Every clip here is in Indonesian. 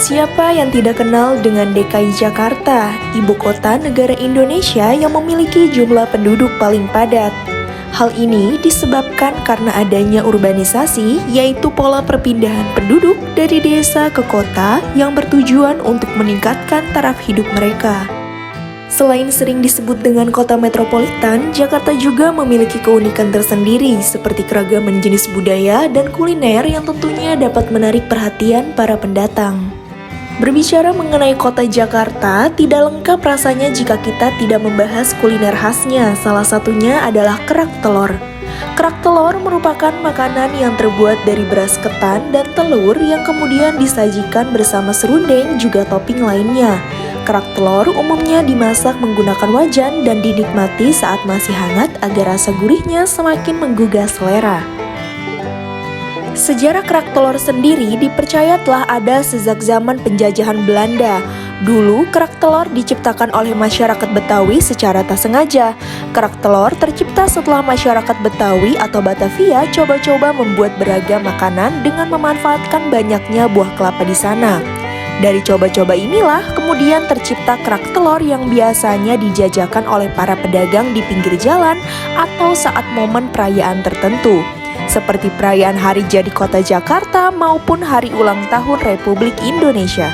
Siapa yang tidak kenal dengan DKI Jakarta, ibu kota negara Indonesia yang memiliki jumlah penduduk paling padat? Hal ini disebabkan karena adanya urbanisasi, yaitu pola perpindahan penduduk dari desa ke kota yang bertujuan untuk meningkatkan taraf hidup mereka. Selain sering disebut dengan kota metropolitan, Jakarta juga memiliki keunikan tersendiri seperti keragaman jenis budaya dan kuliner yang tentunya dapat menarik perhatian para pendatang. Berbicara mengenai kota Jakarta, tidak lengkap rasanya jika kita tidak membahas kuliner khasnya. Salah satunya adalah kerak telur. Kerak telur merupakan makanan yang terbuat dari beras ketan dan telur yang kemudian disajikan bersama serundeng juga topping lainnya. Kerak telur umumnya dimasak menggunakan wajan dan dinikmati saat masih hangat agar rasa gurihnya semakin menggugah selera. Sejarah kerak telur sendiri dipercaya telah ada sejak zaman penjajahan Belanda. Dulu, kerak telur diciptakan oleh masyarakat Betawi secara tak sengaja. Kerak telur tercipta setelah masyarakat Betawi atau Batavia coba-coba membuat beragam makanan dengan memanfaatkan banyaknya buah kelapa di sana. Dari coba-coba inilah kemudian tercipta kerak telur yang biasanya dijajakan oleh para pedagang di pinggir jalan atau saat momen perayaan tertentu, seperti perayaan Hari Jadi Kota Jakarta maupun Hari Ulang Tahun Republik Indonesia.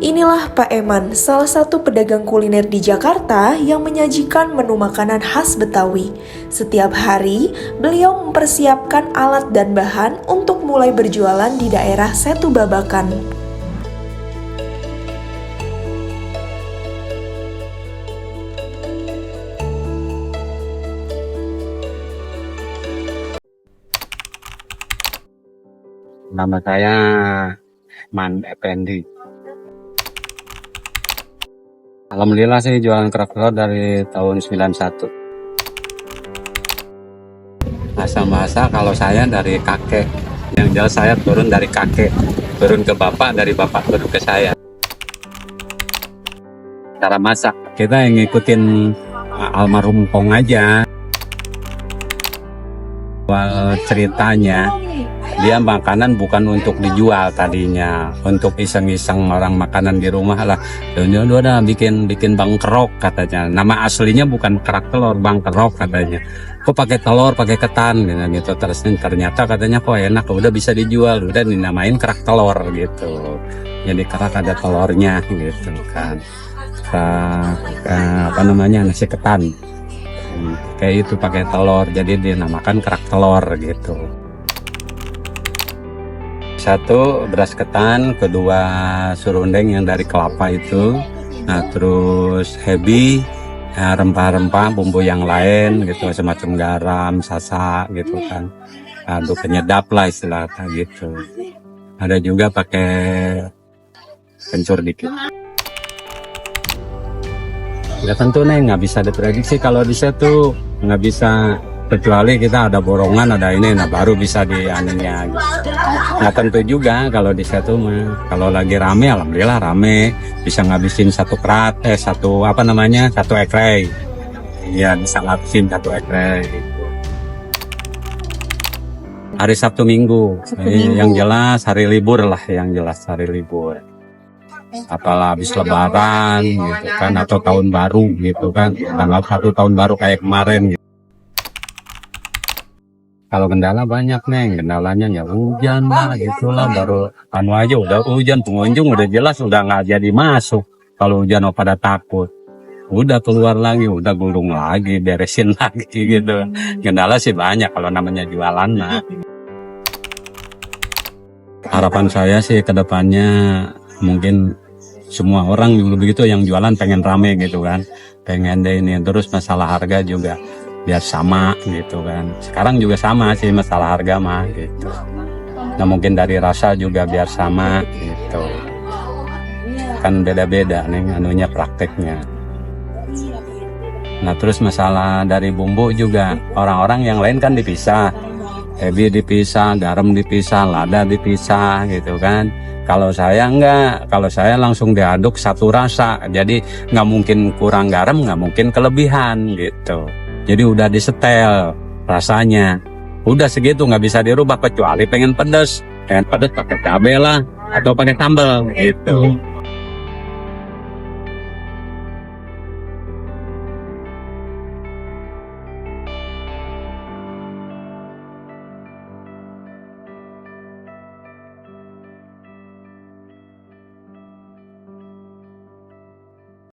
Inilah Pak Eman, salah satu pedagang kuliner di Jakarta yang menyajikan menu makanan khas Betawi. Setiap hari, beliau mempersiapkan alat dan bahan untuk mulai berjualan di daerah Setu Babakan. Nama saya Man Effendi. Alhamdulillah saya jualan kerak telur dari tahun 91. Masa-masa kalau saya dari kakek. Yang jelas saya turun dari kakek, turun ke bapak, dari bapak turun ke saya. Cara masak, kita yang ngikutin almarhum Kong aja. Awal ceritanya, dia makanan bukan untuk dijual tadinya, untuk iseng-iseng orang makanan di rumah lah. Dia udah bikin bang kerok katanya. Nama aslinya bukan kerak telur, bang kerok katanya. Kok pakai telur, pakai ketan gitu. Terus ternyata katanya kok enak, udah bisa dijual, udah dinamain kerak telur gitu. Jadi kerak ada telurnya gitu kan. Nasi ketan. Kayak itu pakai telur, jadi dinamakan kerak telur gitu. Satu beras ketan, kedua serundeng yang dari kelapa itu, nah terus hebi, rempah-rempah, bumbu yang lain gitu, semacam garam, sasa gitu kan, untuk penyedap lah istilahnya gitu. Ada juga pakai kencur dikit. Ya tentu nih nggak bisa diprediksi kalau di situ, nggak bisa, kecuali kita ada borongan, ada ini, nah baru bisa dianinya gitu. Nah tentu juga kalau di situ mah, kalau lagi rame, alhamdulillah rame, bisa ngabisin satu ekrek. Iya, bisa ngabisin satu ekrek. Hari Sabtu Minggu. Yang jelas hari libur lah, apalah habis lebaran gitu kan, atau tahun baru gitu kan, tanggal 1 tahun baru kayak kemarin gitu. Kalau kendala banyak neng, kendalanya ya hujan lah gitulah, baru aja udah hujan, pengunjung udah jelas udah nggak jadi masuk. Kalau hujan pada takut, udah keluar lagi, udah gulung lagi, beresin lagi gitu. Kendala sih banyak kalau namanya jualan lah. Harapan saya sih ke depannya mungkin semua orang juga begitu, yang jualan pengen rame gitu kan, pengen deh ini. Terus masalah harga juga biar sama gitu kan. Sekarang juga sama sih masalah harga mah gitu. Nah mungkin dari rasa juga biar sama gitu. Kan beda-beda nih anunya, prakteknya. Nah terus masalah dari bumbu juga, orang-orang yang lain kan dipisah. ebi dipisah, garam dipisah, lada dipisah gitu kan. Kalau saya enggak, kalau saya langsung diaduk satu rasa, jadi nggak mungkin kurang garam, nggak mungkin kelebihan gitu. Jadi udah disetel rasanya, udah segitu, nggak bisa dirubah kecuali pengen pedas pakai cabai lah atau pakai sambal gitu.